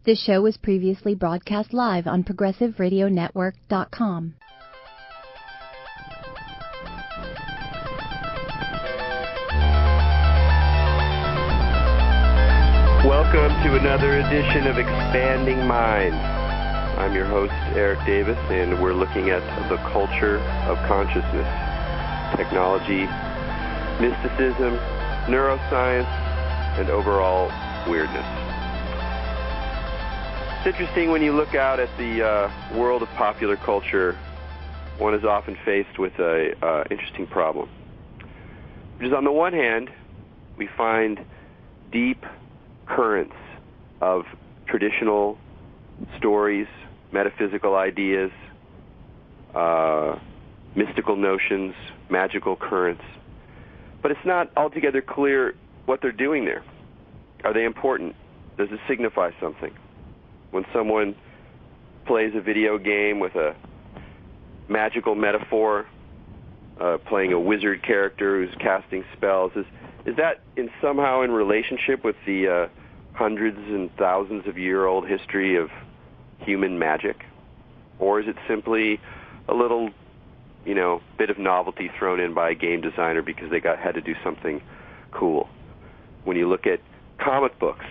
This show was previously broadcast live on ProgressiveRadioNetwork.com. Welcome to another edition of Expanding Minds. I'm your host, Erik Davis, and we're looking at the culture of consciousness, technology, mysticism, neuroscience, and overall weirdness. It's interesting when you look out at the world of popular culture, one is often faced with an interesting problem. Which is, on the one hand, we find deep currents of traditional stories, metaphysical ideas, mystical notions, magical currents. But it's not altogether clear what they're doing there. Are they important? Does it signify something? When someone plays a video game with a magical metaphor, playing a wizard character who's casting spells, is that somehow in relationship with the hundreds and thousands of year-old history of human magic? Or is it simply a little, bit of novelty thrown in by a game designer because they had to do something cool? When you look at comic books,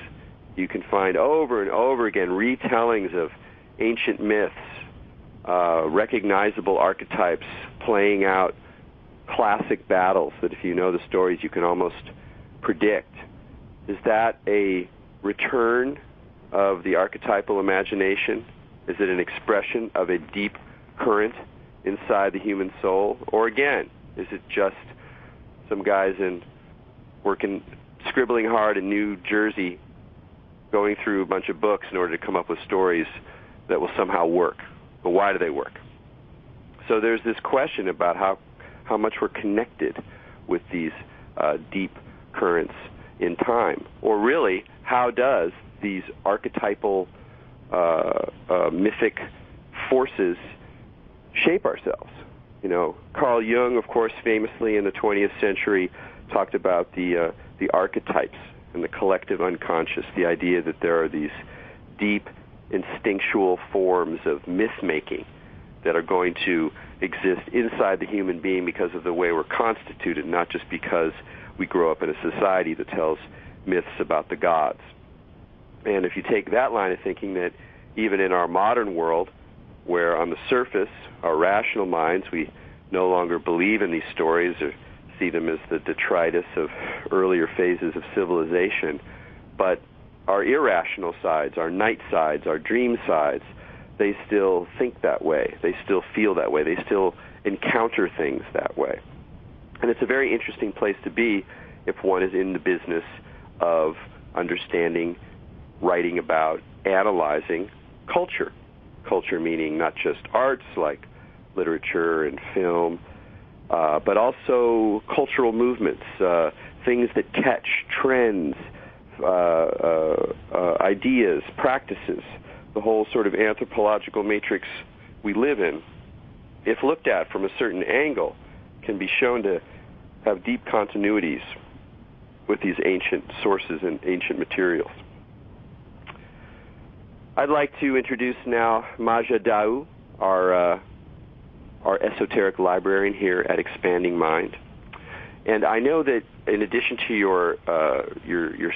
you can find over and over again retellings of ancient myths, recognizable archetypes playing out classic battles that, if you know the stories, you can almost predict. Is that a return of the archetypal imagination? Is it an expression of a deep current inside the human soul? Or again, is it just some guys scribbling hard in New Jersey, going through a bunch of books in order to come up with stories that will somehow work? But why do they work? So there's this question about how much we're connected with these deep currents in time. Or really, how does these archetypal mythic forces shape ourselves? Carl Jung, of course, famously in the 20th century talked about the archetypes and the collective unconscious, the idea that there are these deep instinctual forms of myth-making that are going to exist inside the human being because of the way we're constituted, not just because we grow up in a society that tells myths about the gods. And if you take that line of thinking, that even in our modern world, where on the surface, our rational minds, we no longer believe in these stories or see them as the detritus of earlier phases of civilization, but our irrational sides, our night sides, our dream sides, they still think that way. They still feel that way. They still encounter things that way. And it's a very interesting place to be if one is in the business of understanding, writing about, analyzing culture. Culture meaning not just arts like literature and film, but also cultural movements, things that catch, trends, ideas, practices, the whole sort of anthropological matrix we live in, if looked at from a certain angle, can be shown to have deep continuities with these ancient sources and ancient materials. I'd like to introduce now Maja Dau, our esoteric librarian here at Expanding Mind. And I know that in addition to your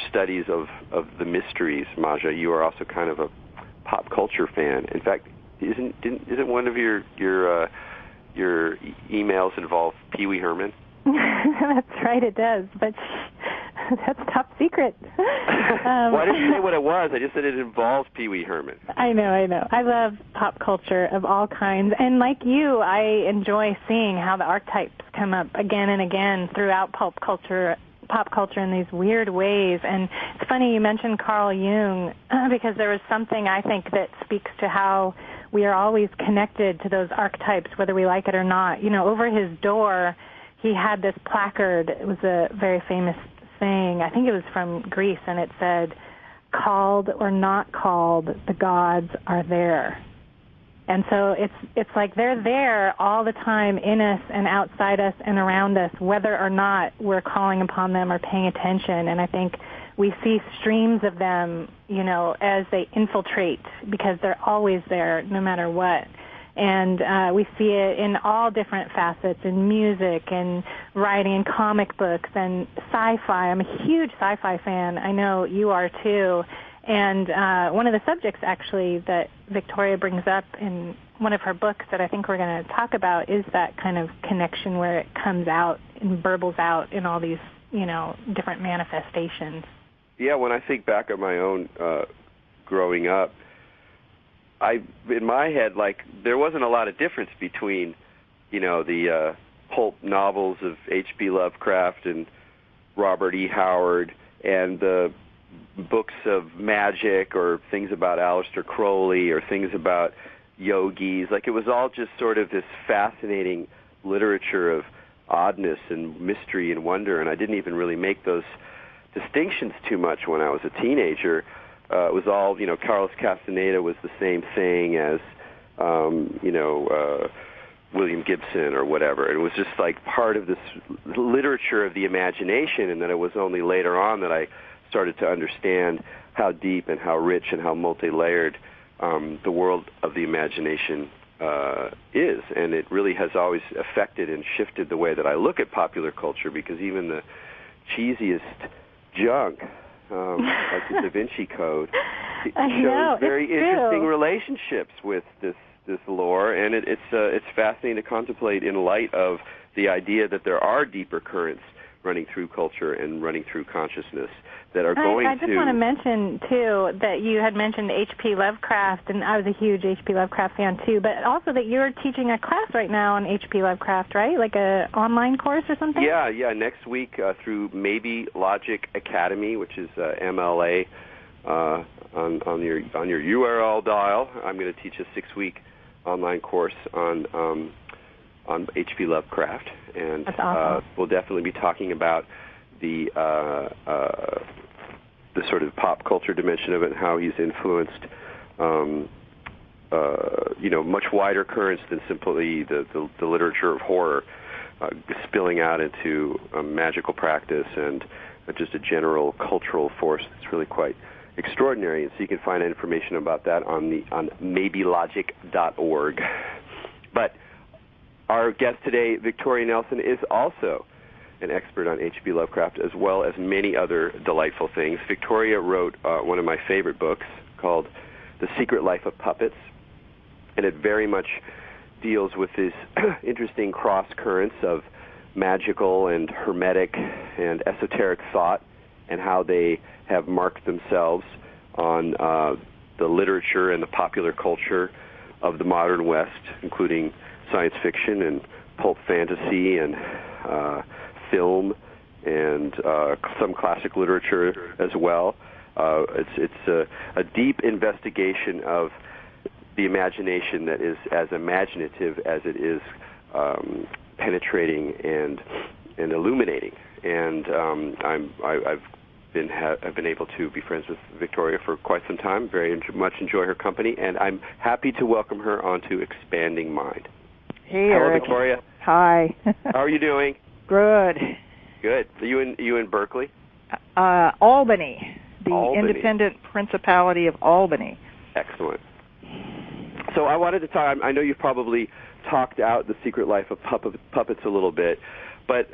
studies of the mysteries, Maja, you are also kind of a pop culture fan. In fact, isn't one of your emails involve Pee Wee Herman? That's right, it does, but that's top secret. Well, I didn't say what it was. I just said it involves Pee Wee Herman. I know. I love pop culture of all kinds, and like you, I enjoy seeing how the archetypes come up again and again throughout pop culture in these weird ways. And it's funny you mentioned Carl Jung, because there was something I think that speaks to how we are always connected to those archetypes, whether we like it or not. Over his door, he had this placard. It was a very famous saying. I think it was from Greece, and it said, "Called or not called, the gods are there." And so it's like they're there all the time in us and outside us and around us, whether or not we're calling upon them or paying attention. And I think we see streams of them, as they infiltrate, because they're always there no matter what. And we see it in all different facets, in music and writing and comic books and sci-fi. I'm a huge sci-fi fan. I know you are too. And one of the subjects, actually, that Victoria brings up in one of her books that I think we're going to talk about is that kind of connection where it comes out and burbles out in all these, different manifestations. Yeah, when I think back on my own growing up, in my head, there wasn't a lot of difference between, the pulp novels of H.P. Lovecraft and Robert E. Howard and the books of magic or things about Aleister Crowley or things about yogis. It was all just sort of this fascinating literature of oddness and mystery and wonder, and I didn't even really make those distinctions too much when I was a teenager. It was all, Carlos Castaneda was the same thing as, William Gibson or whatever. It was just part of this literature of the imagination, and then it was only later on that I started to understand how deep and how rich and how multi-layered the world of the imagination is. And it really has always affected and shifted the way that I look at popular culture, because even the cheesiest junk, like the Da Vinci Code, it shows very interesting relationships with this lore, and it's fascinating to contemplate in light of the idea that there are deeper currents running through culture and running through consciousness that are going to... I just want to mention, too, that you had mentioned H.P. Lovecraft, and I was a huge H.P. Lovecraft fan, too, but also that you're teaching a class right now on H.P. Lovecraft, right? Like a online course or something? Yeah, next week through Maybe Logic Academy, which is MLA on your URL dial. I'm going to teach a 6-week online course on H.P. Lovecraft, and that's awesome. We'll definitely be talking about the sort of pop culture dimension of it and how he's influenced, much wider currents than simply the literature of horror, spilling out into magical practice and just a general cultural force that's really quite extraordinary. And so you can find information about that on maybelogic.org. But our guest today, Victoria Nelson, is also an expert on H.P. Lovecraft, as well as many other delightful things. Victoria wrote one of my favorite books called The Secret Life of Puppets, and it very much deals with these interesting cross currents of magical and hermetic and esoteric thought and how they have marked themselves on the literature and the popular culture of the modern West, including science fiction and pulp fantasy and film and some classic literature as well. It's a deep investigation of the imagination that is as imaginative as it is penetrating and illuminating. And I've been able to be friends with Victoria for quite some time. Very much enjoy her company, and I'm happy to welcome her onto Expanding Mind. Hey, hello, Erik. Victoria. Hi. How are you doing? Good. Good. Are you in Berkeley? Albany, the Albany. Independent Principality of Albany. Excellent. So I wanted to talk. I know you've probably talked out The Secret Life of Puppets a little bit, but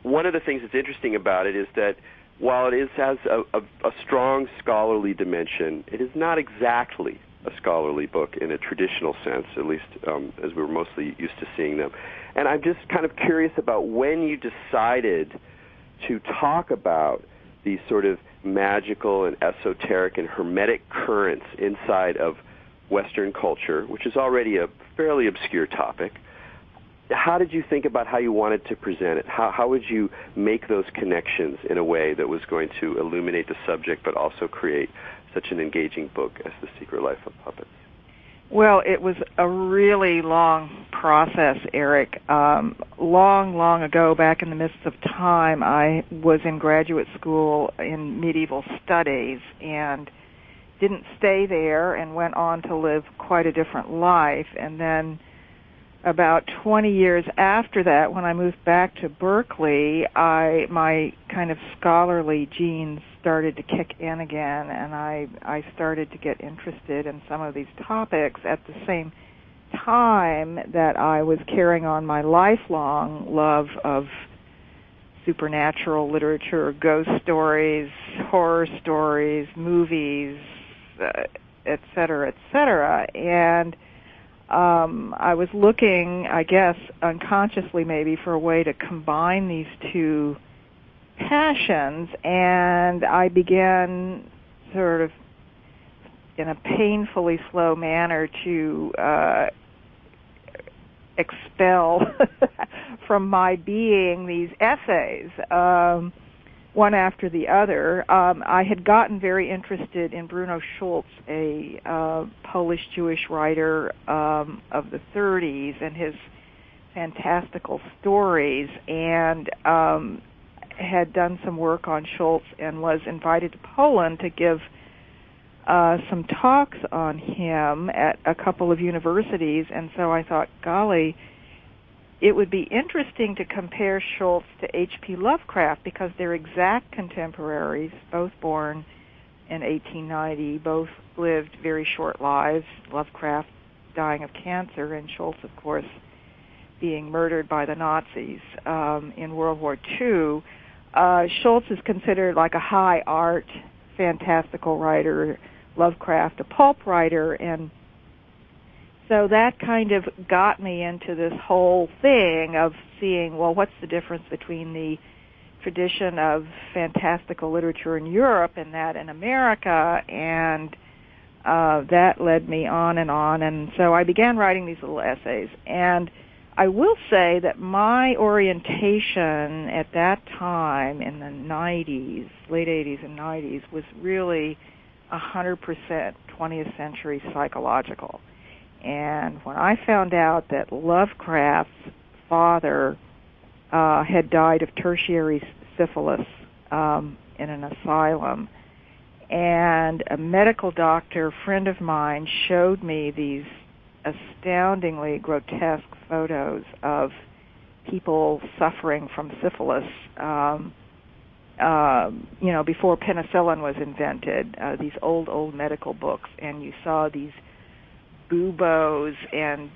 one of the things that's interesting about it is that while it has a strong scholarly dimension, it is not exactly a scholarly book in a traditional sense, at least as we're mostly used to seeing them. And I'm just kind of curious about when you decided to talk about these sort of magical and esoteric and hermetic currents inside of Western culture, which is already a fairly obscure topic. How did you think about how you wanted to present it? How would you make those connections in a way that was going to illuminate the subject but also create such an engaging book as The Secret Life of Puppets? Well, it was a really long process, Erik. Long ago, back in the midst of time, I was in graduate school in medieval studies and didn't stay there and went on to live quite a different life. And then about 20 years after that, when I moved back to Berkeley, my kind of scholarly genes started to kick in again, and I started to get interested in some of these topics at the same time that I was carrying on my lifelong love of supernatural literature, ghost stories, horror stories, movies, et cetera, and I was looking, I guess, unconsciously maybe, for a way to combine these two passions, and I began sort of in a painfully slow manner to expel from my being these essays, one after the other. I had gotten very interested in Bruno Schulz, a Polish-Jewish writer of the 30s, and his fantastical stories, and had done some work on Schulz and was invited to Poland to give some talks on him at a couple of universities, and so I thought, golly, it would be interesting to compare Schulz to H.P. Lovecraft, because they're exact contemporaries, both born in 1890, both lived very short lives, Lovecraft dying of cancer, and Schulz, of course, being murdered by the Nazis in World War II. Schulz is considered like a high art, fantastical writer, Lovecraft a pulp writer, and so that kind of got me into this whole thing of seeing, well, what's the difference between the tradition of fantastical literature in Europe and that in America, and that led me on, and so I began writing these little essays. And I will say that my orientation at that time in the 90s, late 80s and 90s, was really 100% 20th century psychological. And when I found out that Lovecraft's father had died of tertiary syphilis in an asylum, and a medical doctor friend of mine showed me these astoundingly grotesque photos of people suffering from syphilis, before penicillin was invented, these old medical books, and you saw these buboes and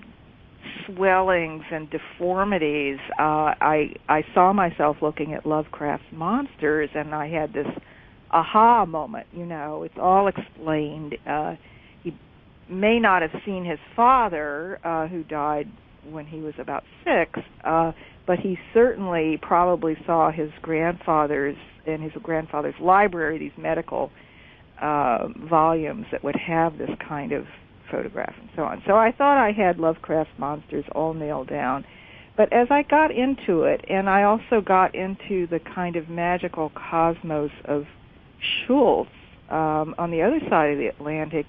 swellings and deformities. I saw myself looking at Lovecraft's monsters, and I had this aha moment. It's all explained. He may not have seen his father, who died when he was about 6, but he certainly probably saw his grandfather's, in his grandfather's library, these medical volumes that would have this kind of photograph and so on. So I thought I had Lovecraft's monsters all nailed down. But as I got into it, and I also got into the kind of magical cosmos of Schulz on the other side of the Atlantic,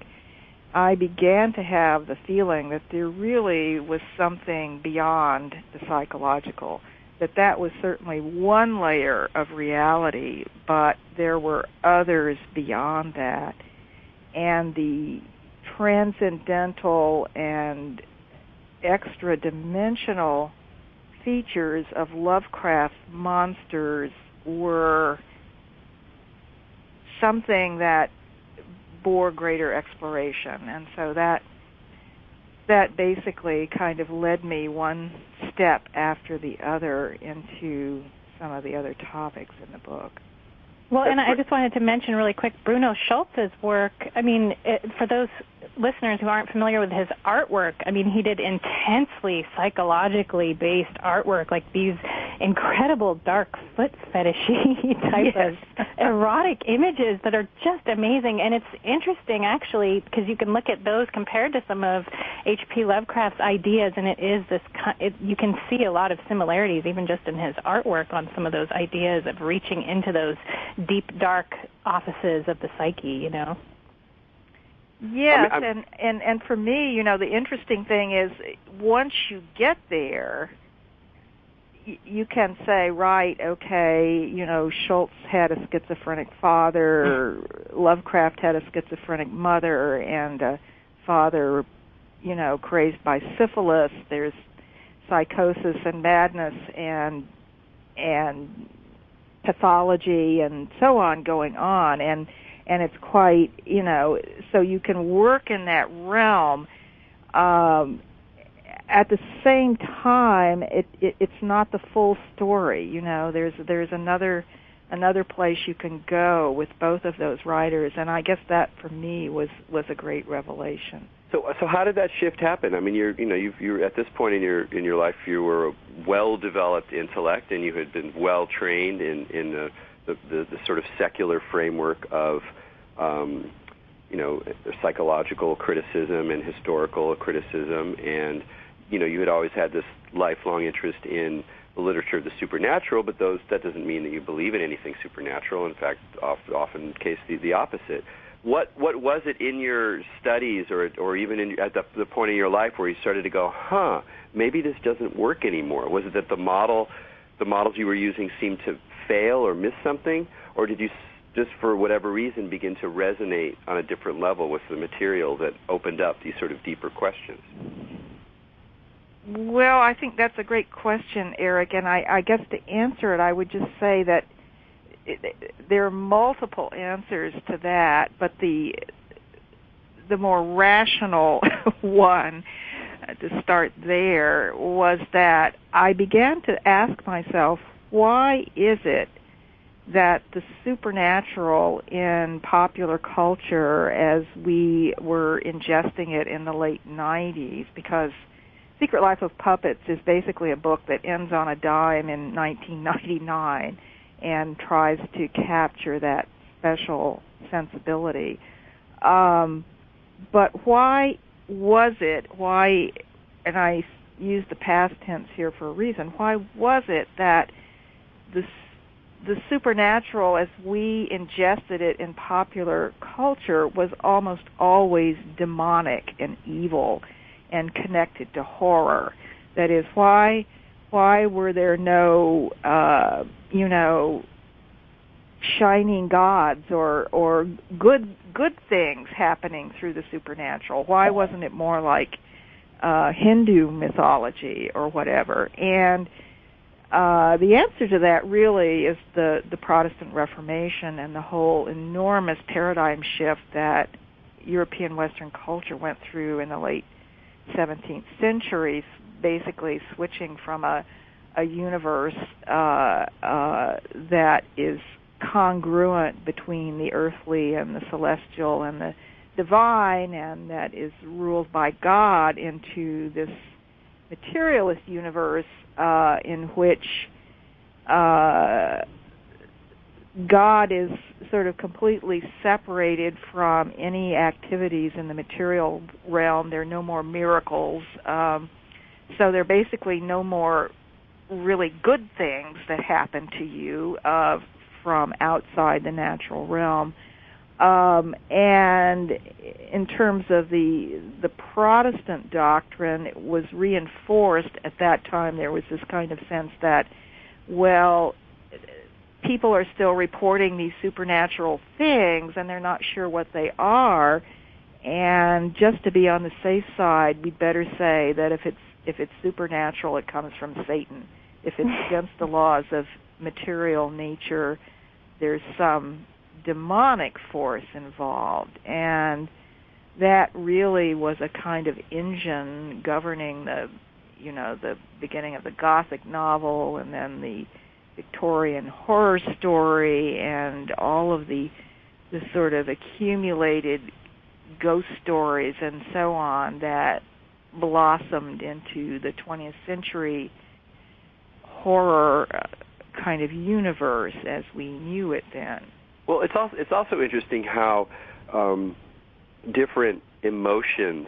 I began to have the feeling that there really was something beyond the psychological, that was certainly one layer of reality, but there were others beyond that. And the transcendental and extra-dimensional features of Lovecraft's monsters were something that bore greater exploration. And so that basically kind of led me one step after the other into some of the other topics in the book. Well, and I just wanted to mention really quick, Bruno Schulz's work, for those listeners who aren't familiar with his artwork, he did intensely psychologically based artwork, like these incredible dark foot fetishy type of erotic images that are just amazing. And it's interesting, actually, because you can look at those compared to some of H.P. Lovecraft's ideas, and it is this, you can see a lot of similarities, even just in his artwork, on some of those ideas of reaching into those deep, dark offices of the psyche, Yes, and for me, the interesting thing is, once you get there, you can say, right, okay, Schulz had a schizophrenic father, Lovecraft had a schizophrenic mother, and a father, crazed by syphilis. There's psychosis and madness and pathology and so on going on, and it's quite, so you can work in that realm. At the same time, it's not the full story. There's another place you can go with both of those writers, and I guess that for me was a great revelation. So how did that shift happen? I mean, you're at this point in your life, you were a well-developed intellect, and you had been well trained in the sort of secular framework of psychological criticism and historical criticism, and you had always had this lifelong interest in the literature of the supernatural, but that doesn't mean that you believe in anything supernatural. In fact, often in case the opposite. What was it in your studies or even at the point in your life where you started to go, maybe this doesn't work anymore? Was it that the models you were using seemed to fail or miss something, or did you just for whatever reason begin to resonate on a different level with the material that opened up these sort of deeper questions? Well, I think that's a great question, Eric, and I guess to answer it, I would just say that there are multiple answers to that, but the more rational one, to start there, was that I began to ask myself, why is it that the supernatural in popular culture, as we were ingesting it in the late 90s, because Secret Life of Puppets is basically a book that ends on a dime in 1999 and tries to capture that special sensibility. But why was it, and I use the past tense here for a reason, why was it that the supernatural, as we ingested it in popular culture, was almost always demonic and evil and connected to horror? That is, why were there no, shining gods or good things happening through the supernatural? Why wasn't it more like Hindu mythology or whatever? And the answer to that really is the Protestant Reformation and the whole enormous paradigm shift that European Western culture went through in the late 17th century, basically switching from a universe that is congruent between the earthly and the celestial and the divine, and that is ruled by God, into this materialist universe in which God is sort of completely separated from any activities in the material realm. There are no more miracles, so there are basically no more really good things that happen to you from outside the natural realm. And in terms of the Protestant doctrine, it was reinforced at that time. There was this kind of sense that, well, people are still reporting these supernatural things and they're not sure what they are, and just to be on the safe side, we'd better say that if it's supernatural, it comes from Satan. If it's against the laws of material nature, there's some demonic force involved, and that really was a kind of engine governing the beginning of the Gothic novel, and then the Victorian horror story, and all of the sort of accumulated ghost stories and so on that blossomed into the 20th century horror kind of universe as we knew it then. Well, it's also interesting how different emotional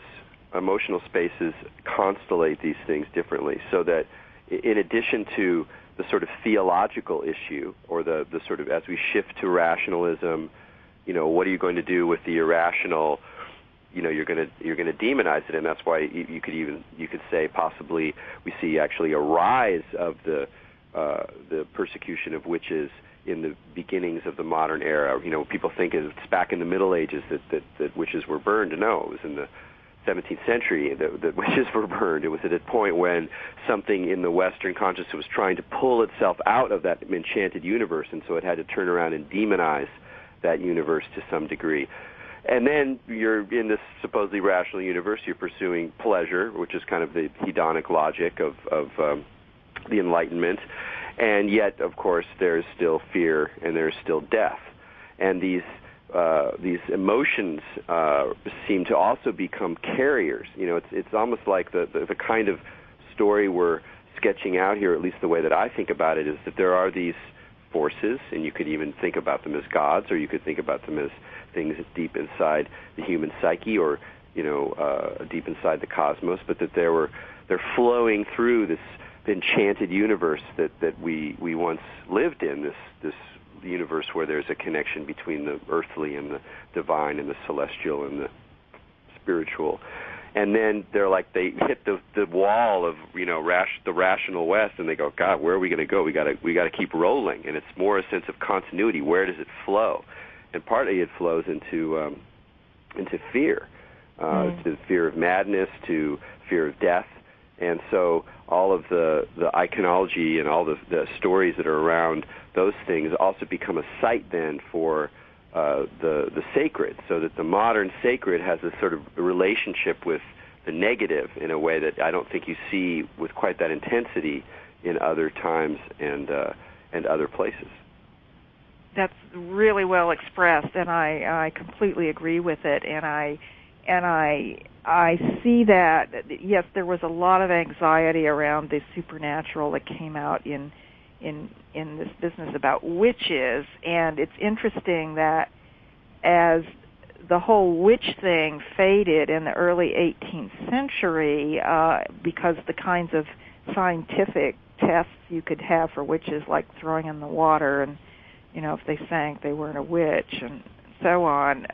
spaces constellate these things differently, so that in addition to the sort of theological issue, or the sort of, as we shift to rationalism, what are you going to do with the irrational? You're going to demonize it, and that's why you could say possibly we see actually a rise of the persecution of witches in the beginnings of the modern era. People think it's back in the Middle Ages that witches were burned. No, it was in the 17th century, the witches were burned. It was at a point when something in the Western consciousness was trying to pull itself out of that enchanted universe, and so it had to turn around and demonize that universe to some degree. And then you're in this supposedly rational universe, you're pursuing pleasure, which is kind of the hedonic logic of the Enlightenment, and yet, of course, there's still fear and there's still death. And these emotions seem to also become carriers. You know, it's almost like the kind of story we're sketching out here, at least the way that I think about it, is that there are these forces, and you could even think about them as gods, or you could think about them as things deep inside the human psyche, or deep inside the cosmos, but that they're flowing through this enchanted universe that we once lived in, this universe where there's a connection between the earthly and the divine and the celestial and the spiritual. And then they hit the wall of the rational West, and they go, God, where are we going to go? We got to keep rolling. And it's more a sense of continuity. Where does it flow? And partly it flows into fear, to the fear of madness, to fear of death. And so all of the iconology and all the stories that are around those things also become a site then for the sacred, so that the modern sacred has a sort of relationship with the negative in a way that I don't think you see with quite that intensity in other times and other places. That's really well expressed, and I completely agree with it. And I see that, yes, there was a lot of anxiety around the supernatural that came out in this business about witches, and it's interesting that as the whole witch thing faded in the early 18th century, because the kinds of scientific tests you could have for witches, like throwing in the water, and if they sank, they weren't a witch, and so on,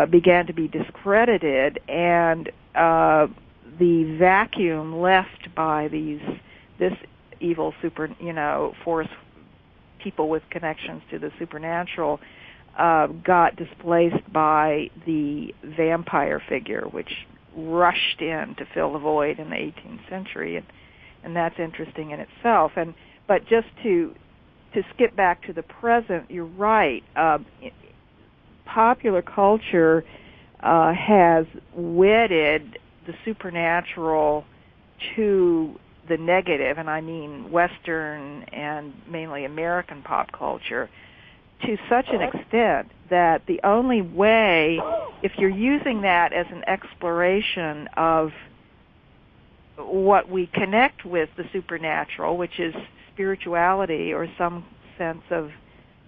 began to be discredited, and the vacuum left by this evil force, people with connections to the supernatural, got displaced by the vampire figure, which rushed in to fill the void in the 18th century, and that's interesting in itself. But just to skip back to the present, you're right. Popular culture has wedded the supernatural to the negative, and I mean Western and mainly American pop culture, to such an extent that the only way, if you're using that as an exploration of what we connect with the supernatural, which is spirituality or some sense of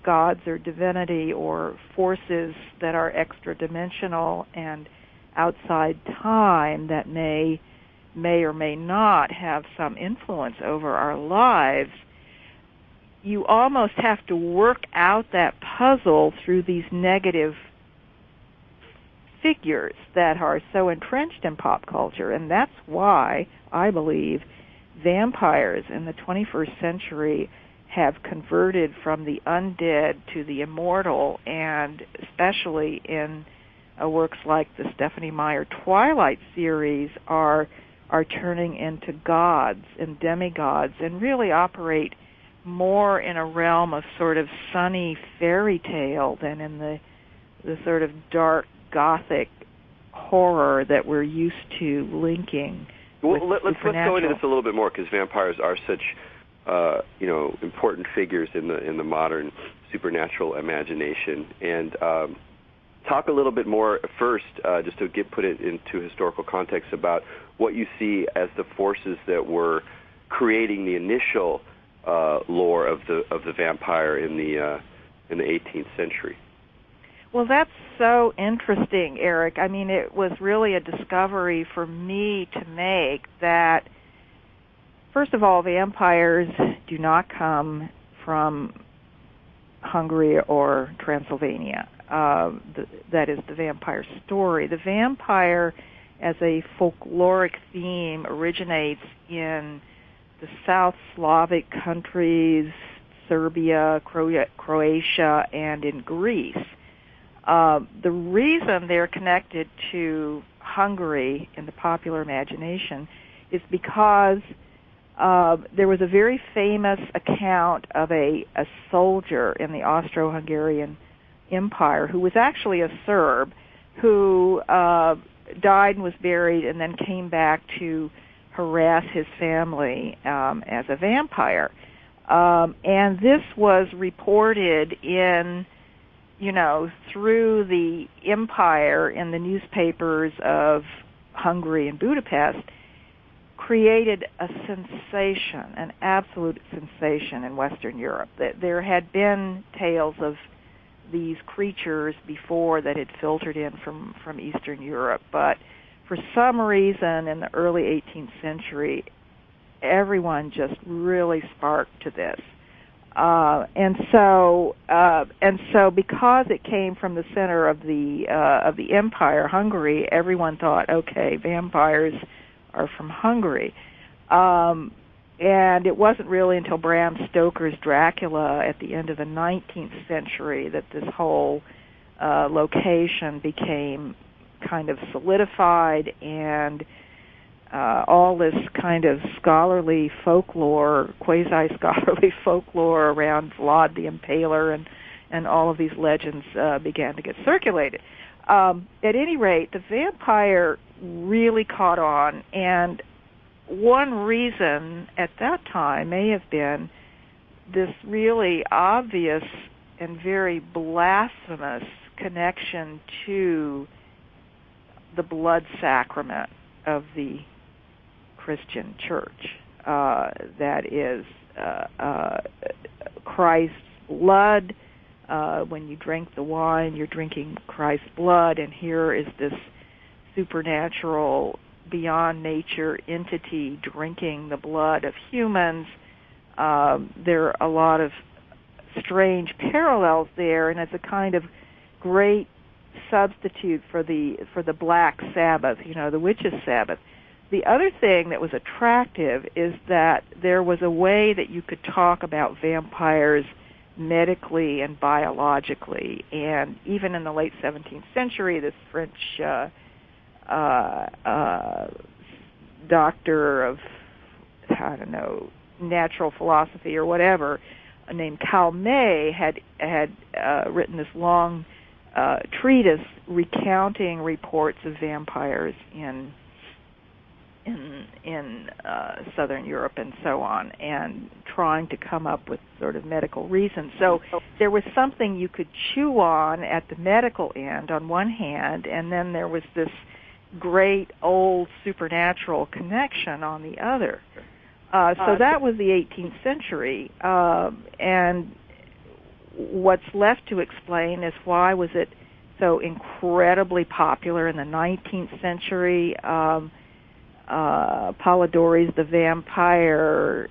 gods or divinity or forces that are extra-dimensional and outside time that may or may not have some influence over our lives, you almost have to work out that puzzle through these negative figures that are so entrenched in pop culture. And that's why I believe vampires in the 21st century have converted from the undead to the immortal, and especially in works like the Stephanie Meyer Twilight series are turning into gods and demigods and really operate more in a realm of sort of sunny fairy tale than in the sort of dark gothic horror that we're used to linking. Well, let's go into this a little bit more, because vampires are such important figures in the modern supernatural imagination. And talk a little bit more first, just to put it into historical context, about what you see as the forces that were creating the initial lore of the vampire in the 18th century. Well, that's so interesting, Eric. I mean, it was really a discovery for me to make that, first of all, vampires do not come from Hungary or Transylvania. That is the vampire story. The vampire, as a folkloric theme, originates in the South Slavic countries, Serbia, Croatia, and in Greece. The reason they're connected to Hungary in the popular imagination is because there was a very famous account of a soldier in the Austro-Hungarian Empire who was actually a Serb who died and was buried and then came back to harass his family as a vampire. And this was reported in, through the empire in the newspapers of Hungary and Budapest, created a sensation, an absolute sensation in Western Europe. There had been tales of these creatures before that had filtered in from Eastern Europe, but for some reason in the early 18th century, everyone just really sparked to this. And so because it came from the center of the empire, Hungary, everyone thought, okay, vampires are from Hungary. And it wasn't really until Bram Stoker's Dracula at the end of the 19th century that this whole location became kind of solidified, and all this kind of scholarly folklore, quasi-scholarly folklore around Vlad the Impaler and all of these legends began to get circulated. At any rate, the vampire really caught on, and one reason at that time may have been this really obvious and very blasphemous connection to the blood sacrament of the Christian church. That is Christ's blood. When you drink the wine, you're drinking Christ's blood, and here is this supernatural, beyond nature entity drinking the blood of humans. There are a lot of strange parallels there, and it's a kind of great substitute for the Black Sabbath, the witches' Sabbath. The other thing that was attractive is that there was a way that you could talk about vampires medically and biologically, and even in the late 17th century, this French doctor of, natural philosophy or whatever, named Calmet had written this long treatise recounting reports of vampires in Southern Europe and so on, and trying to come up with sort of medical reasons. So there was something you could chew on at the medical end on one hand, and then there was this great old supernatural connection on the other. So that was the 18th century, and what's left to explain is why was it so incredibly popular in the 19th century. Polidori's The Vampire,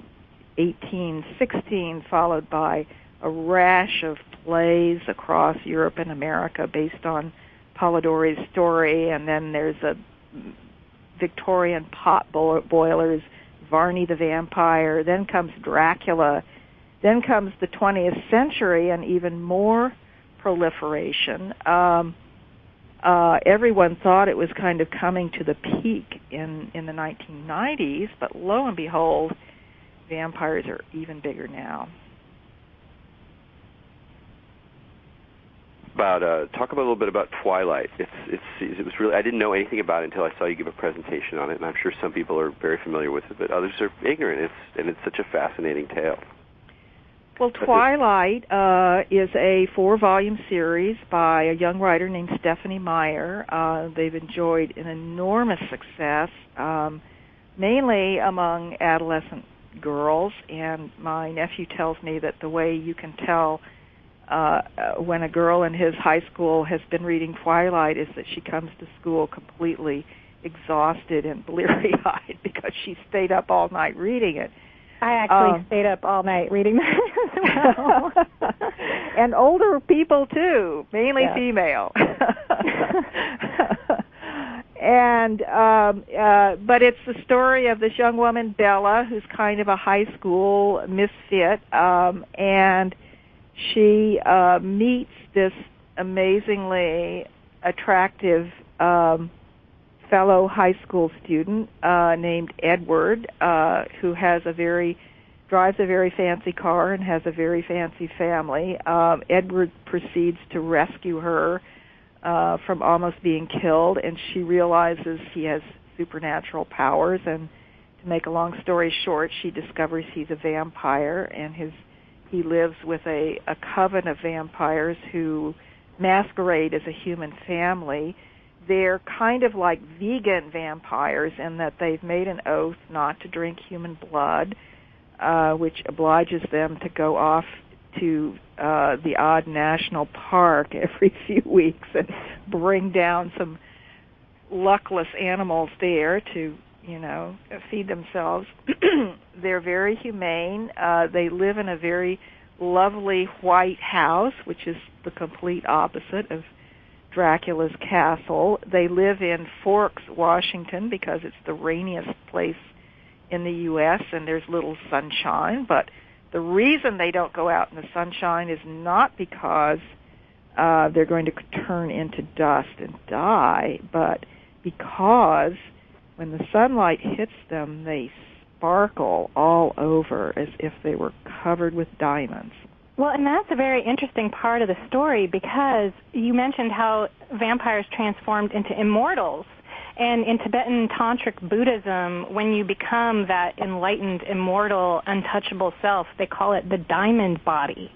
1816, followed by a rash of plays across Europe and America based on Polidori's story, and then there's a Victorian pot boilers, Varney the Vampire, then comes Dracula, then comes the 20th century and even more proliferation. Everyone thought it was kind of coming to the peak in the 1990s, but lo and behold, vampires are even bigger now. Talk a little bit about Twilight. It was really, I didn't know anything about it until I saw you give a presentation on it, and I'm sure some people are very familiar with it, but others are ignorant. It's such a fascinating tale. Well, Twilight is a 4-volume series by a young writer named Stephanie Meyer. They've enjoyed an enormous success, mainly among adolescent girls, and my nephew tells me that the way you can tell when a girl in his high school has been reading Twilight is that she comes to school completely exhausted and bleary-eyed because she stayed up all night reading it. I actually stayed up all night reading that as well. And older people, too, mainly female. And but it's the story of this young woman, Bella, who's kind of a high school misfit, and she meets this amazingly attractive fellow high school student named Edward, who drives a very fancy car and has a very fancy family. Edward proceeds to rescue her from almost being killed, and she realizes he has supernatural powers, and to make a long story short, she discovers he's a vampire, and he lives with a coven of vampires who masquerade as a human family. They're kind of like vegan vampires in that they've made an oath not to drink human blood, which obliges them to go off to the odd national park every few weeks and bring down some luckless animals there to, feed themselves. They're very humane. They live in a very lovely white house, which is the complete opposite of Dracula's castle. They live in Forks, Washington, because it's the rainiest place in the U.S. and there's little sunshine. But the reason they don't go out in the sunshine is not because they're going to turn into dust and die, but because when the sunlight hits them, they sparkle all over as if they were covered with diamonds. Well, and that's a very interesting part of the story, because you mentioned how vampires transformed into immortals. And in Tibetan Tantric Buddhism, when you become that enlightened, immortal, untouchable self, they call it the diamond body.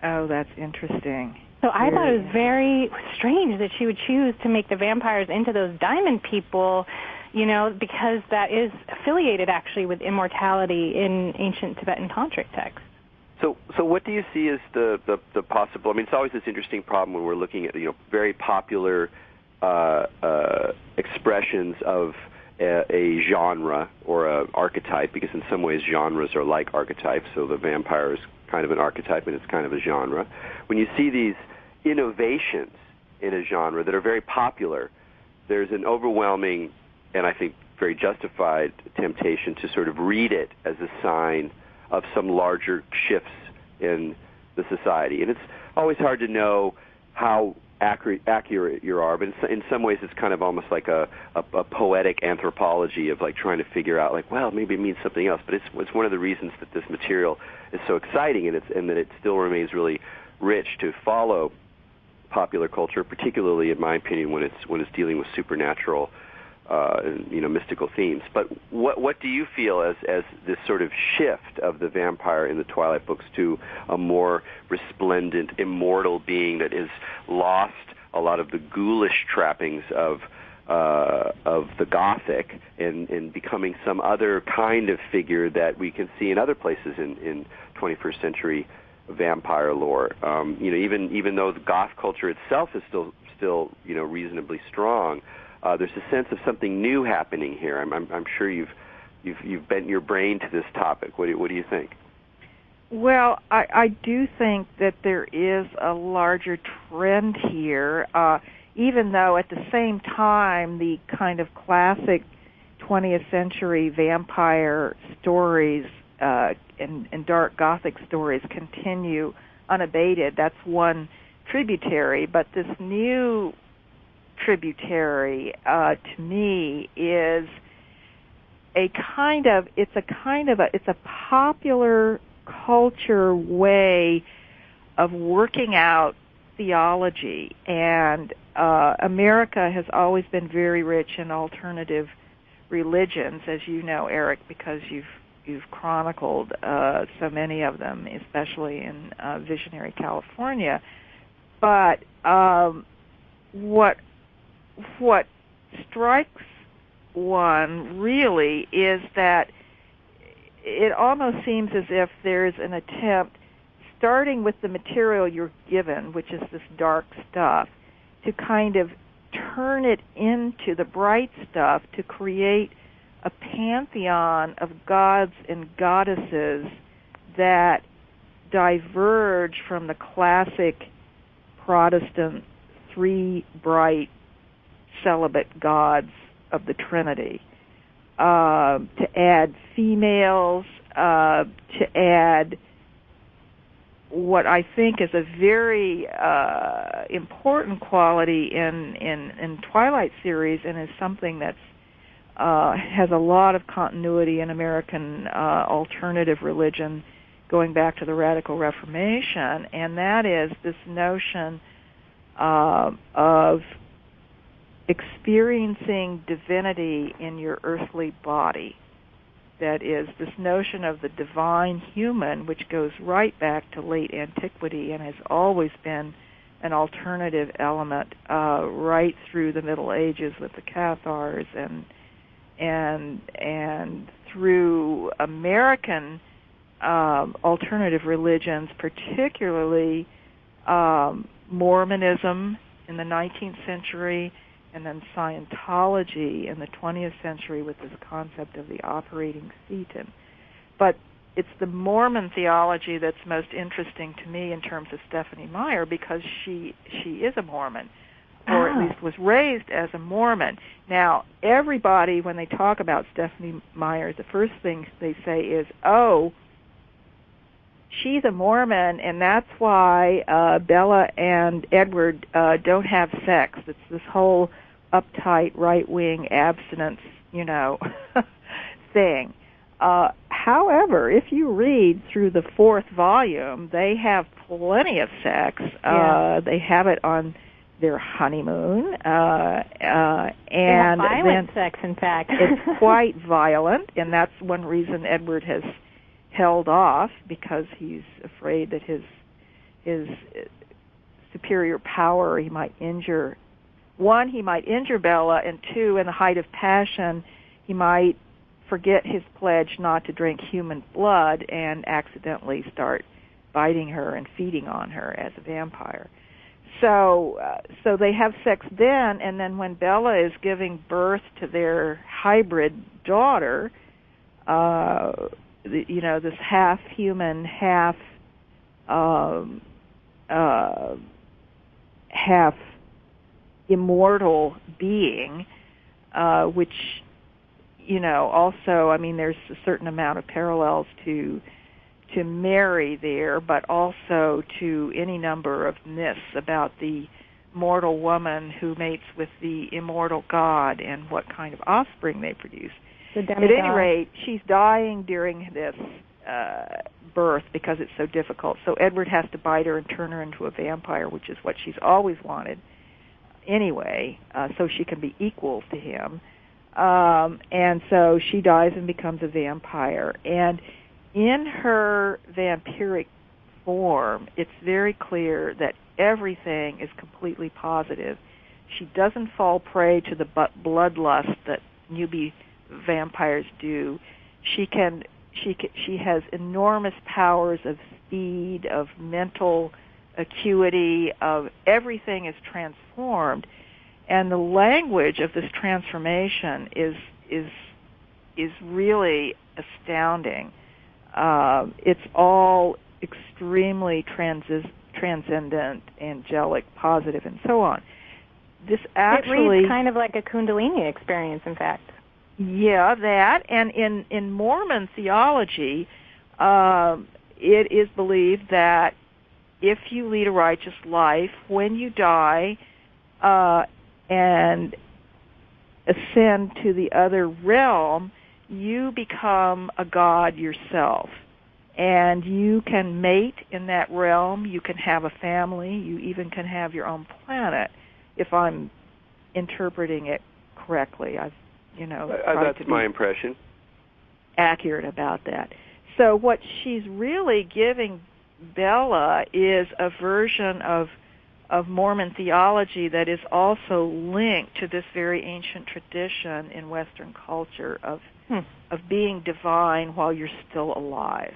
Oh, that's interesting. So I thought it was very strange that she would choose to make the vampires into those diamond people, because that is affiliated actually with immortality in ancient Tibetan Tantric texts. So what do you see as the possible? I mean, it's always this interesting problem when we're looking at very popular expressions of a genre or an archetype, because in some ways genres are like archetypes. So the vampire is kind of an archetype and it's kind of a genre. When you see these innovations in a genre that are very popular, there's an overwhelming and I think very justified temptation to sort of read it as a sign of some larger shifts in the society. And it's always hard to know how accurate you are, but in some ways it's kind of almost like a poetic anthropology of like trying to figure out maybe it means something else. But it's one of the reasons that this material is so exciting, and that it still remains really rich to follow popular culture, particularly in my opinion when it's dealing with supernatural mystical themes. But what do you feel as this sort of shift of the vampire in the Twilight books to a more resplendent, immortal being that has lost a lot of the ghoulish trappings of the Gothic and becoming some other kind of figure that we can see in other places in 21st century vampire lore? Even though the Goth culture itself is still reasonably strong, there's a sense of something new happening here. I'm sure you've bent your brain to this topic. What do you think? Well, I do think that there is a larger trend here, even though at the same time the kind of classic 20th century vampire stories and dark Gothic stories continue unabated. That's one tributary, but this new tributary to me is it's a popular culture way of working out theology, and America has always been very rich in alternative religions, as you know, Erik, because you've chronicled so many of them, especially in visionary California. But what strikes one really is that it almost seems as if there's an attempt, starting with the material you're given, which is this dark stuff, to kind of turn it into the bright stuff to create a pantheon of gods and goddesses that diverge from the classic Protestant three bright celibate gods of the Trinity, to add females, to add what I think is a very important quality in Twilight series, and is something that's has a lot of continuity in American alternative religion going back to the Radical Reformation, and that is this notion of experiencing divinity in your earthly body. That is, this notion of the divine human, which goes right back to late antiquity and has always been an alternative element right through the Middle Ages with the Cathars and through American alternative religions, particularly Mormonism in the 19th century, and then Scientology in the 20th century with this concept of the operating Satan. But it's the Mormon theology that's most interesting to me in terms of Stephenie Meyer, because she is a Mormon, or at least was raised as a Mormon. Now, everybody, when they talk about Stephenie Meyer, the first thing they say is, oh, she's a Mormon, and that's why Bella and Edward don't have sex. It's this whole uptight, right-wing abstinence, thing. However, if you read through the 4th volume, they have plenty of sex. They have it on their honeymoon. And violent sex, in fact. It's quite violent, and that's one reason Edward has held off, because he's afraid that his superior power, he might injure Bella, and 2, in the height of passion, he might forget his pledge not to drink human blood and accidentally start biting her and feeding on her as a vampire. So they have sex then, and then when Bella is giving birth to their hybrid daughter, this half human, half immortal being, which, also, there's a certain amount of parallels to Mary there, but also to any number of myths about the mortal woman who mates with the immortal God and what kind of offspring they produce. At any rate, she's dying during this birth because it's so difficult. So Edward has to bite her and turn her into a vampire, which is what she's always wanted anyway, so she can be equal to him. And so she dies and becomes a vampire. And in her vampiric form, it's very clear that everything is completely positive. She doesn't fall prey to the bloodlust that newbie vampires do. She has enormous powers of speed, of mental acuity, of everything is transformed, and the language of this transformation is really astounding. It's all extremely transcendent, angelic, positive, and so on. This actually, it reads kind of like a Kundalini experience, in fact. Yeah, that, and in Mormon theology, it is believed that if you lead a righteous life, when you die and ascend to the other realm, you become a god yourself. And you can mate in that realm, you can have a family, you even can have your own planet, if I'm interpreting it correctly. That's my impression. Accurate about that. So what she's really giving Bella is a version of Mormon theology that is also linked to this very ancient tradition in Western culture of being divine while you're still alive.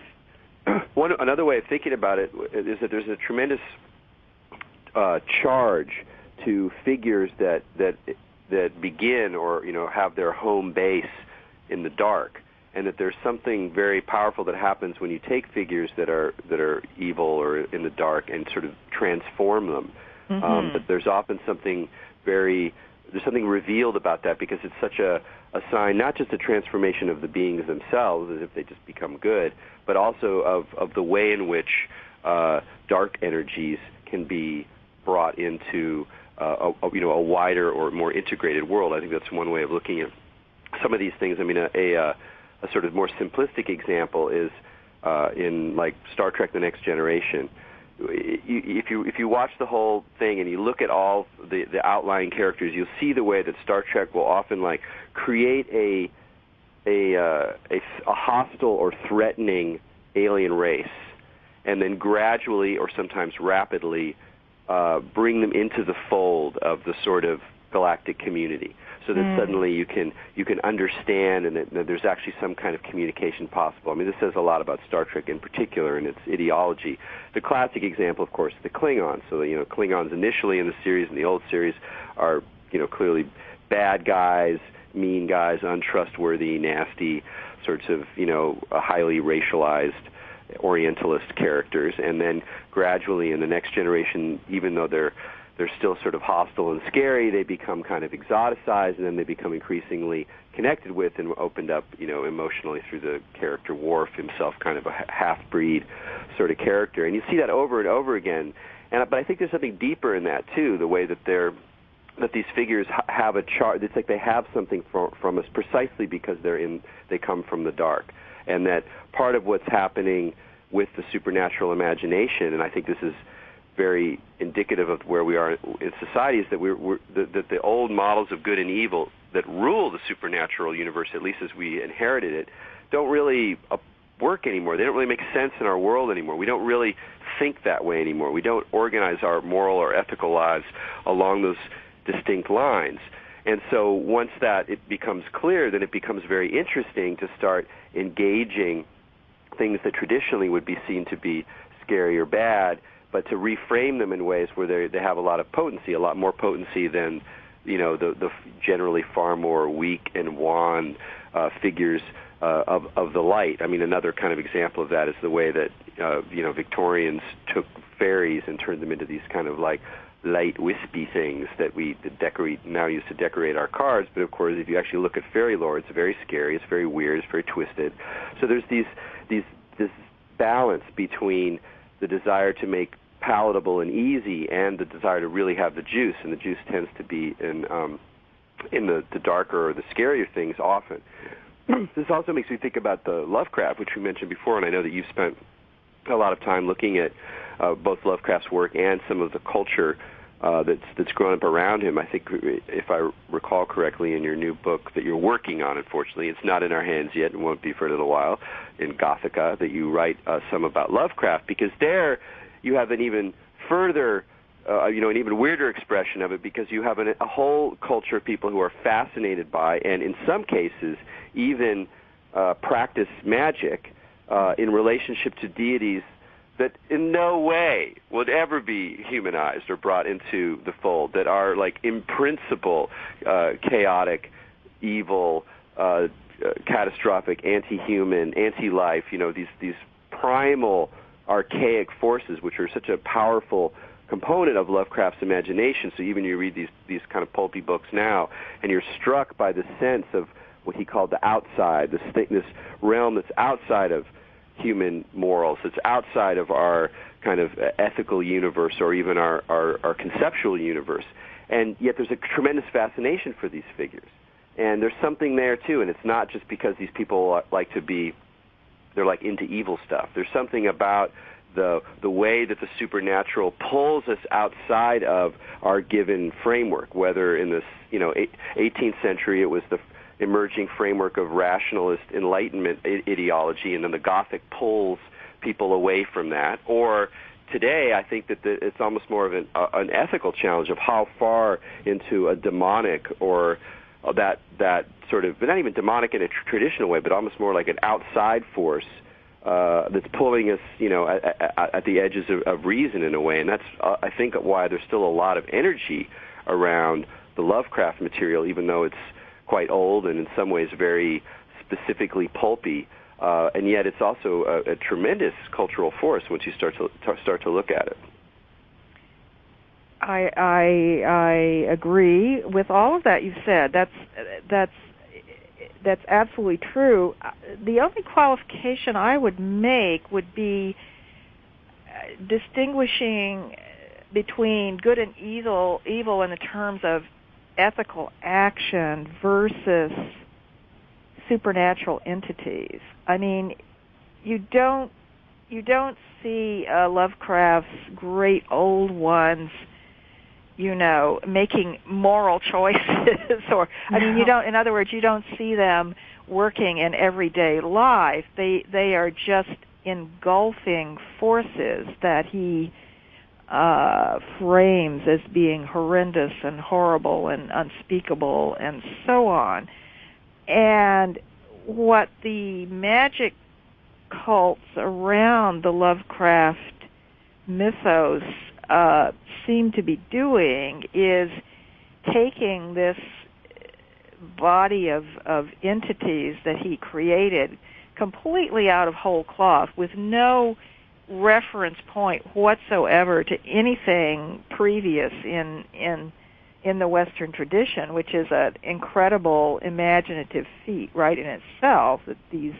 Another way of thinking about it is that there's a tremendous charge to figures that begin or have their home base in the dark, and that there's something very powerful that happens when you take figures that are evil or in the dark and sort of transform them. But there's often something revealed about that, because it's such a sign, not just a transformation of the beings themselves as if they just become good, but also of the way in which dark energies can be brought into a wider or more integrated world. I think that's one way of looking at some of these things. I mean, a sort of more simplistic example is in like Star Trek: The Next Generation. If you watch the whole thing and you look at all the outlying characters, you'll see the way that Star Trek will often like create a hostile or threatening alien race, and then gradually or sometimes rapidly bring them into the fold of the sort of galactic community, so that suddenly you can understand, and that there's actually some kind of communication possible. I mean, this says a lot about Star Trek in particular and its ideology. The classic example, of course, the Klingons. So, Klingons initially in the series, in the old series, are, clearly bad guys, mean guys, untrustworthy, nasty, sorts of, highly racialized Orientalist characters. And then gradually in the Next Generation, even though they're still sort of hostile and scary, they become kind of exoticized, and then they become increasingly connected with and opened up, emotionally through the character Worf himself, kind of a half-breed sort of character. And you see that over and over again. But I think there's something deeper in that, too, the way that these figures have a chart. It's like they have something from us precisely because they come from the dark. And that part of what's happening with the supernatural imagination, and I think this is very indicative of where we are in society, is that that the old models of good and evil that rule the supernatural universe, at least as we inherited it, don't really work anymore. They don't really make sense in our world anymore. We don't really think that way anymore. We don't organize our moral or ethical lives along those distinct lines. And so once it becomes clear, then it becomes very interesting to start engaging things that traditionally would be seen to be scary or bad, but to reframe them in ways where they have a lot of potency, a lot more potency than the generally far more weak and wan figures of the light. I mean, another kind of example of that is the way that Victorians took fairies and turned them into these kind of like light, wispy things that we now use to decorate our cards. But of course, if you actually look at fairy lore, it's very scary, it's very weird, it's very twisted. So there's this balance between the desire to make palatable and easy and the desire to really have the juice, and the juice tends to be in the darker or the scarier things often. This also makes me think about the Lovecraft, which we mentioned before, and I know that you've spent a lot of time looking at both Lovecraft's work and some of the culture that's grown up around him. I think, if I recall correctly, in your new book that you're working on, unfortunately, it's not in our hands yet and won't be for a little while, in Gothica, that you write some about Lovecraft, because there you have an even further, an even weirder expression of it, because you have a whole culture of people who are fascinated by, and in some cases even practice magic in relationship to deities that in no way would ever be humanized or brought into the fold, that are like in principle chaotic, evil, catastrophic, anti-human, anti-life, these primal archaic forces, which are such a powerful component of Lovecraft's imagination. So even you read these kind of pulpy books now, and you're struck by the sense of what he called the outside, this realm that's outside of human morals, that's outside of our kind of ethical universe or even our conceptual universe. And yet there's a tremendous fascination for these figures. And there's something there, too, and it's not just because these people they're like into evil stuff. There's something about the way that the supernatural pulls us outside of our given framework, whether in this 18th century it was the emerging framework of rationalist Enlightenment ideology, and then the Gothic pulls people away from that. Or today, I think that it's almost more of an ethical challenge of how far into a demonic or that sort of, but not even demonic in a traditional way, but almost more like an outside force that's pulling us, at the edges of reason in a way. And that's, I think, why there's still a lot of energy around the Lovecraft material, even though it's quite old and in some ways very specifically pulpy, and yet it's also a tremendous cultural force once you start to look at it. I agree with all of that you said. That's absolutely true. The only qualification I would make would be distinguishing between good and evil in the terms of ethical action versus supernatural entities. I mean, you don't see Lovecraft's great old ones, making moral choices, or in other words, you don't see them working in everyday life. They are just engulfing forces that he frames as being horrendous and horrible and unspeakable and so on. And what the magic cults around the Lovecraft mythos seem to be doing is taking this body of entities that he created completely out of whole cloth, with no reference point whatsoever to anything previous in the Western tradition, which is an incredible imaginative feat right in itself, that these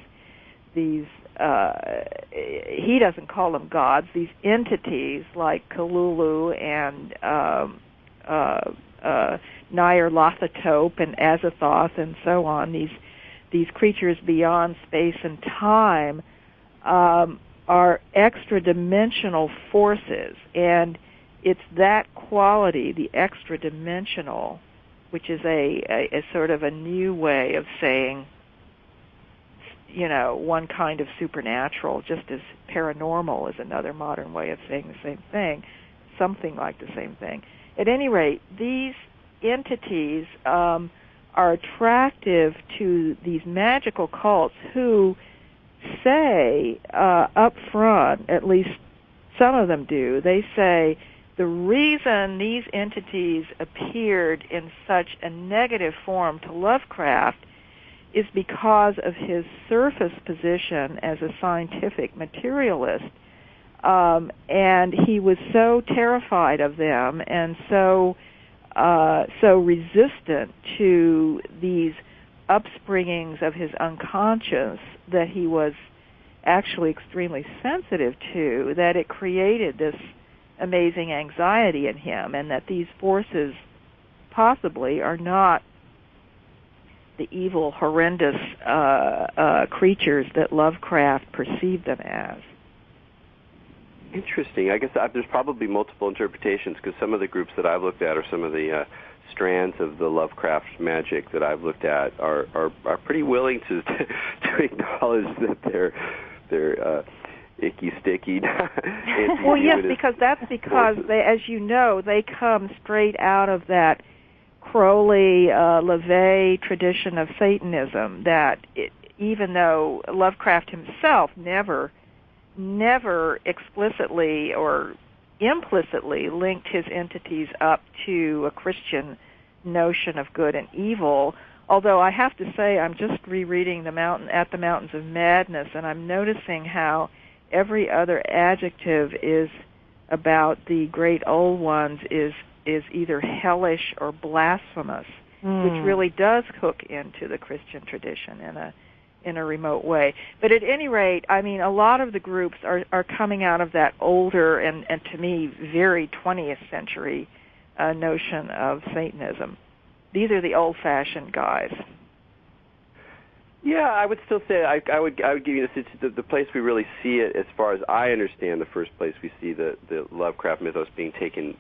he doesn't call them gods, these entities like Cthulhu and Nyarlathotep and Azathoth and so on, these creatures beyond space and time, are extra-dimensional forces, and it's that quality, the extra-dimensional, which is a sort of a new way of saying, one kind of supernatural, just as paranormal is another modern way of saying the same thing, something like the same thing. At any rate, these entities are attractive to these magical cults who say up front, at least some of them do, they say the reason these entities appeared in such a negative form to Lovecraft is because of his surface position as a scientific materialist, and he was so terrified of them and so resistant to these upspringings of his unconscious that he was actually extremely sensitive to, that it created this amazing anxiety in him, and that these forces possibly are not the evil, horrendous creatures that Lovecraft perceived them as. Interesting. I guess there's probably multiple interpretations, because some of the groups that I've looked at, or some of the strands of the Lovecraft magic that I've looked at, are pretty willing to acknowledge that they're icky, sticky. Well, yes, because they, as you know, they come straight out of that Crowley, LaVey tradition of Satanism. That even though Lovecraft himself never explicitly or implicitly linked his entities up to a Christian notion of good and evil, although I have to say I'm just rereading At the Mountains of Madness, and I'm noticing how every other adjective is about the great old ones is either hellish or blasphemous, which really does hook into the Christian tradition in a remote way. But at any rate, I mean, a lot of the groups are coming out of that older and to me very 20th century notion of Satanism. These are the old-fashioned guys. Yeah, I would still say I would give you this. It's the place we really see it, as far as I understand. The first place we see the Lovecraft mythos being taken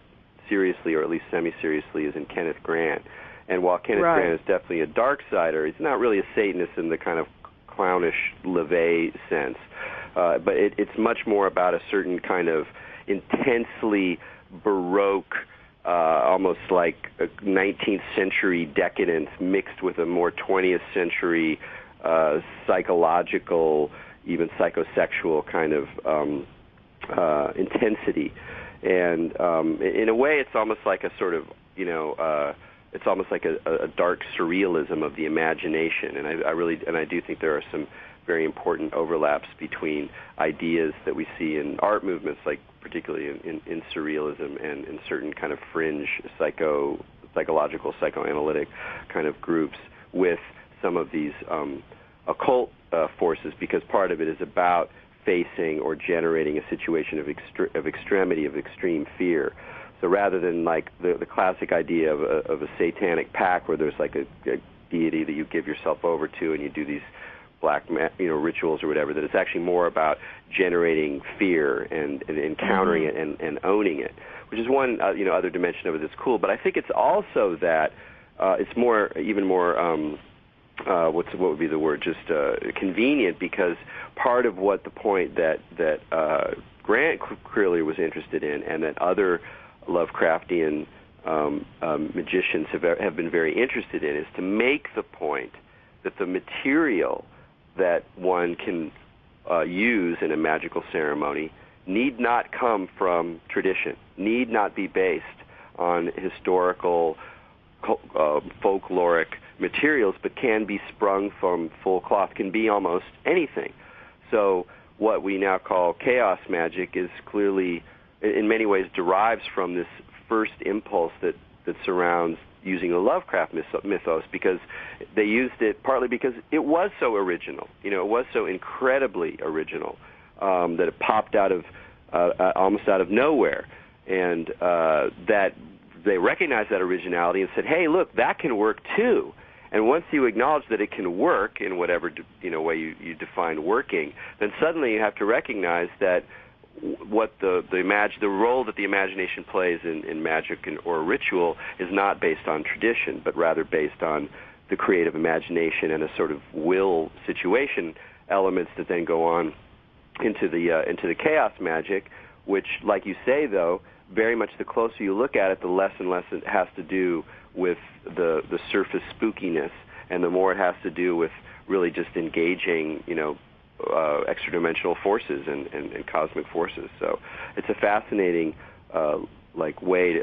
seriously, or at least semi-seriously, is in Kenneth Grant. And while Kenneth Grant is definitely a dark sider, he's not really a Satanist in the kind of clownish LaVey sense. But it's much more about a certain kind of intensely Baroque, almost like a 19th century decadence mixed with a more 20th century psychological, even psychosexual kind of intensity. And in a way, it's almost like a sort of, it's almost like a dark surrealism of the imagination. And I do think there are some very important overlaps between ideas that we see in art movements, like particularly in surrealism, and in certain kind of fringe psychological, psychoanalytic kind of groups, with some of these occult forces, because part of it is about facing or generating a situation of extremity, of extreme fear. So rather than like the classic idea of a satanic pact where there's like a deity that you give yourself over to and you do these black rituals or whatever, that it's actually more about generating fear and encountering it and owning it, which is one other dimension of it that's cool. But I think it's also that it's even more what would be the word, just convenient, because part of what the point that Grant clearly was interested in, and that other Lovecraftian magicians have been very interested in, is to make the point that the material that one can use in a magical ceremony need not come from tradition, need not be based on historical, folkloric materials, but can be sprung from full cloth, can be almost anything. So what we now call chaos magic is clearly, in many ways, derives from this first impulse that surrounds using a Lovecraft mythos, because they used it partly because it was so original. It was so incredibly original that it popped out of almost out of nowhere, and that they recognized that originality and said, "Hey, look, that can work too." And once you acknowledge that it can work in whatever way you define working, then suddenly you have to recognize that what the role that the imagination plays in magic or ritual is not based on tradition, but rather based on the creative imagination and a sort of will situation elements that then go on into the chaos magic, which, like you say, though, very much the closer you look at it, the less and less it has to do with the surface spookiness, and the more it has to do with really just engaging, extra-dimensional forces and cosmic forces. So it's a fascinating, way,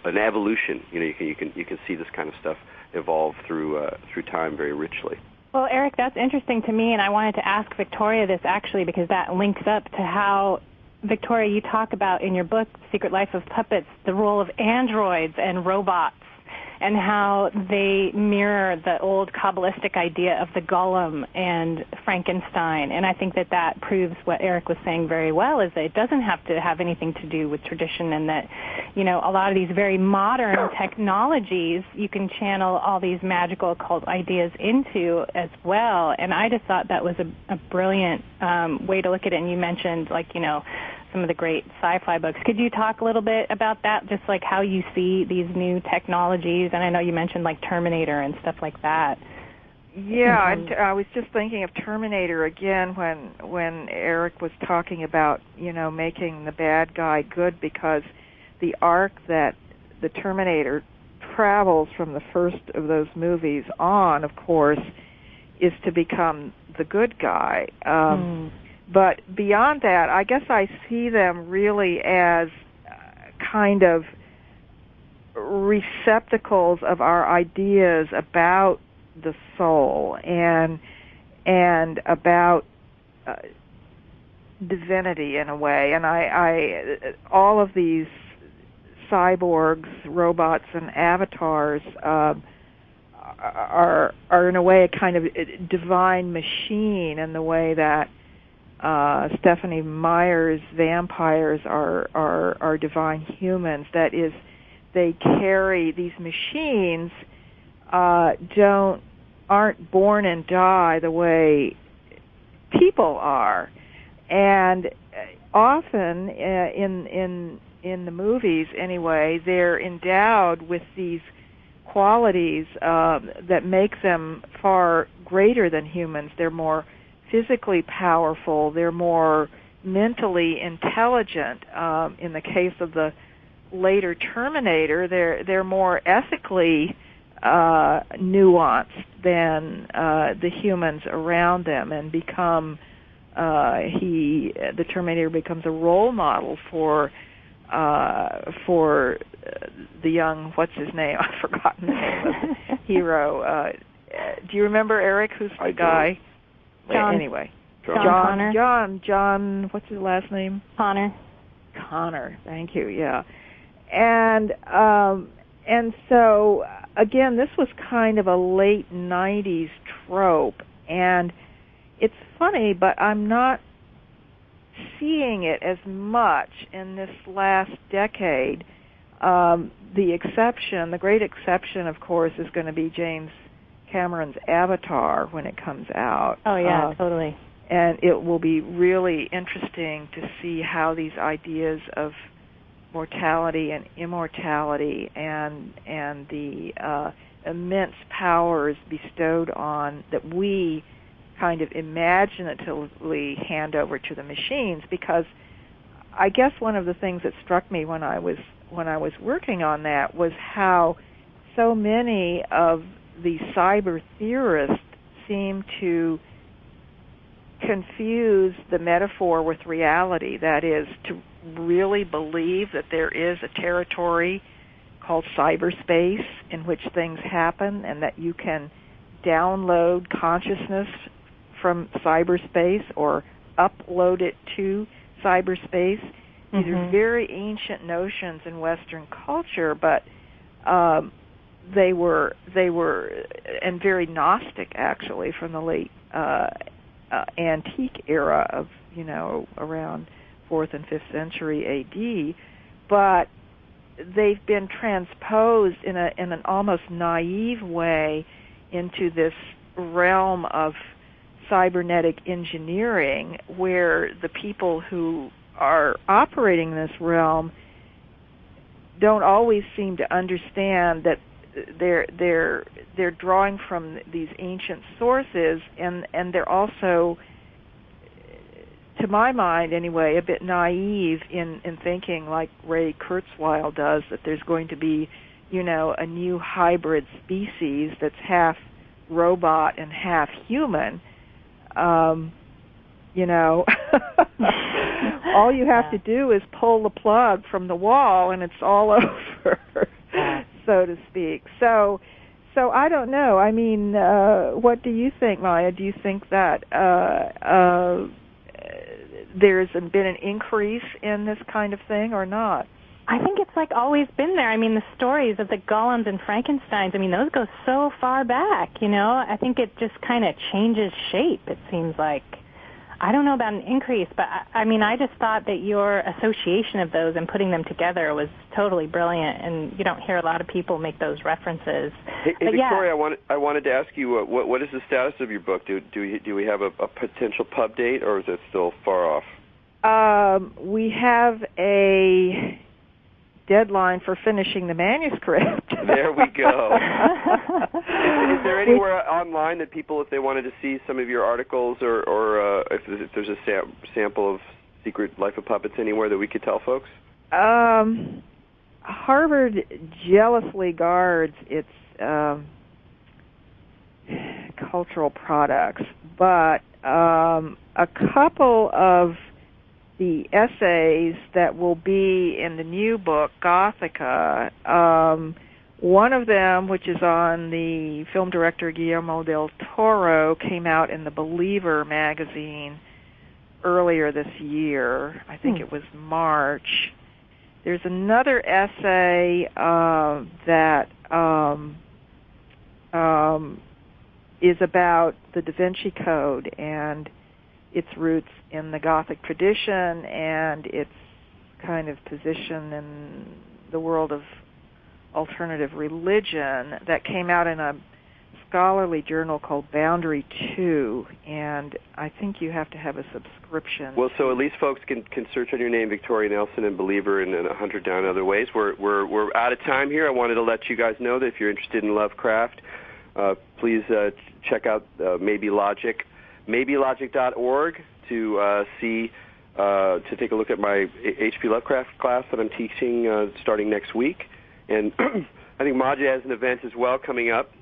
an evolution. You can see this kind of stuff evolve through time very richly. Well, Erik, that's interesting to me, and I wanted to ask Victoria this actually, because that links up to how, Victoria, you talk about in your book, Secret Life of Puppets, the role of androids and robots, and how they mirror the old Kabbalistic idea of the golem and Frankenstein. And I think that proves what Erik was saying very well, is that it doesn't have to have anything to do with tradition, and that, a lot of these very modern technologies you can channel all these magical occult ideas into as well. And I just thought that was a brilliant way to look at it. And you mentioned, some of the great sci-fi books. Could you talk a little bit about that, just like how you see these new technologies? And I know you mentioned Terminator and stuff like that. Yeah, I was just thinking of Terminator again when Erik was talking about, making the bad guy good, because the arc that the Terminator travels from the first of those movies on, of course, is to become the good guy. But beyond that, I guess I see them really as kind of receptacles of our ideas about the soul and about divinity in a way. And I all of these cyborgs, robots, and avatars are in a way a kind of divine machine, in the way that Stephanie Meyer's vampires are divine humans. That is, they carry these machines, aren't born and die the way people are, and often in the movies anyway, they're endowed with these qualities that make them far greater than humans. They're more physically powerful, they're more mentally intelligent. In the case of the later Terminator, they're more ethically nuanced than the humans around them, and the Terminator becomes a role model for the young, what's his name? I've forgotten the name of the hero. Do you remember, Erik? Who's the guy? John. Anyway, John, what's his last name? Connor, thank you, yeah. And so, again, this was kind of a late 90s trope, and it's funny, but I'm not seeing it as much in this last decade. The great exception, of course, is going to be James Cameron's Avatar when it comes out. Oh, yeah, totally. And it will be really interesting to see how these ideas of mortality and immortality and the immense powers bestowed on that we kind of imaginatively hand over to the machines, because I guess one of the things that struck me when I was working on that was how so many of the cyber theorists seem to confuse the metaphor with reality. That is, to really believe that there is a territory called cyberspace in which things happen and that you can download consciousness from cyberspace or upload it to cyberspace. These are very ancient notions in Western culture, but they were and very Gnostic, actually, from the late antique era of, around 4th and 5th century A.D., but they've been transposed in an almost naive way into this realm of cybernetic engineering, where the people who are operating this realm don't always seem to understand that they're drawing from these ancient sources, and they're also, to my mind anyway, a bit naive in thinking, like Ray Kurzweil does, that there's going to be, a new hybrid species that's half robot and half human. All you have to do is pull the plug from the wall and it's all over, so to speak. So I don't know. I mean, what do you think, Maya? Do you think that there's been an increase in this kind of thing or not? I think it's always been there. I mean, the stories of the golems and Frankensteins, those go so far back, I think it just kind of changes shape, it seems like. I don't know about an increase, but I just thought that your association of those and putting them together was totally brilliant, and you don't hear a lot of people make those references. Hey Victoria, I wanted to ask you, what is the status of your book? Do we have a potential pub date, or is it still far off? We have a deadline for finishing the manuscript. There we go. Is there anywhere online that people, if they wanted to see some of your articles, or if there's a sample of Secret Life of Puppets anywhere that we could tell folks? Harvard jealously guards its cultural products, but a couple of the essays that will be in the new book, Gothica, one of them, which is on the film director Guillermo del Toro, came out in the Believer magazine earlier this year. I think it was March. There's another essay that is about the Da Vinci Code and its roots in the Gothic tradition and its kind of position in the world of alternative religion, that came out in a scholarly journal called Boundary 2, and I think you have to have a subscription. Well, so at least folks can search on your name, Victoria Nelson, and Believer, and 100 down other ways. We're out of time here. I wanted to let you guys know that if you're interested in Lovecraft, please check out maybelogic.org to take a look at my H.P. Lovecraft class that I'm teaching starting next week. And I think Maja has an event as well coming up.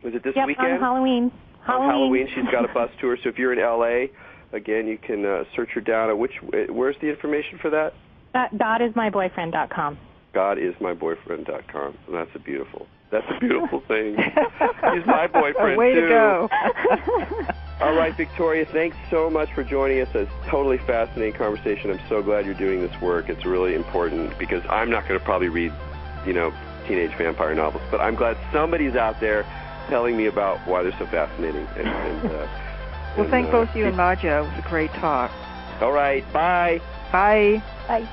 Was it this weekend? On Halloween. On Halloween, she's got a bus tour. So if you're in L.A., again, you can search her down. Where's the information for that? GodIsMyBoyfriend.com. GodIsMyBoyfriend.com. That's a beautiful thing. He's my boyfriend, way too. To go. All right, Victoria, thanks so much for joining us. It's a totally fascinating conversation. I'm so glad you're doing this work. It's really important because I'm not going to probably read, teenage vampire novels, but I'm glad somebody's out there telling me about why they're so fascinating. Well, thank both you and Maja. It was a great talk. All right. Bye. Bye. Bye.